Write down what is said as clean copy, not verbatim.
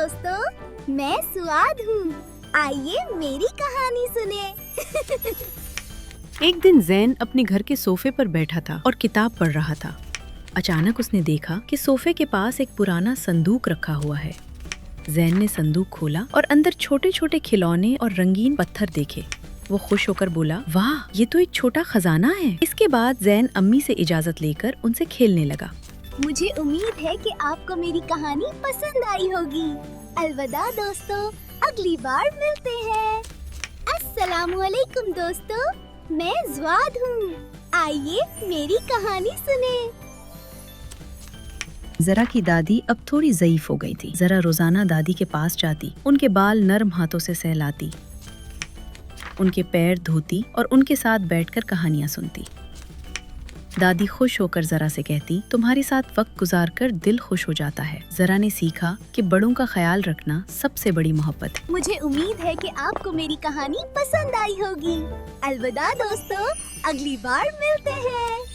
दोस्तों, मैं सुआद हूँ। आइए मेरी कहानी सुने। एक दिन जैन अपने घर के सोफे पर बैठा था और किताब पढ़ रहा था। अचानक उसने देखा कि सोफे के पास एक पुराना संदूक रखा हुआ है। जैन ने संदूक खोला और अंदर छोटे छोटे खिलौने और रंगीन पत्थर देखे। वो खुश होकर बोला, वाह, ये तो एक छोटा खजाना है। इसके बाद जैन अम्मी से इजाजत लेकर उनसे खेलने लगा। मुझे उम्मीद है कि आपको मेरी कहानी पसंद आई होगी। अलविदा दोस्तों, अगली बार मिलते हैं। अस्सलामुअलैकुम दोस्तों, मैं ज़ुआद हूँ। आइए मेरी कहानी सुने। जरा की दादी अब थोड़ी ज़ईफ हो गई थी। जरा रोजाना दादी के पास जाती, उनके बाल नर्म हाथों से सहलाती, उनके पैर धोती और उनके साथ बैठकर कहानियां सुनती। दादी खुश होकर जरा से कहती, तुम्हारे साथ वक्त गुजारकर दिल खुश हो जाता है। जरा ने सीखा कि बड़ों का ख्याल रखना सबसे बड़ी मोहब्बत है। मुझे उम्मीद है कि आपको मेरी कहानी पसंद आई होगी। अलविदा दोस्तों, अगली बार मिलते हैं।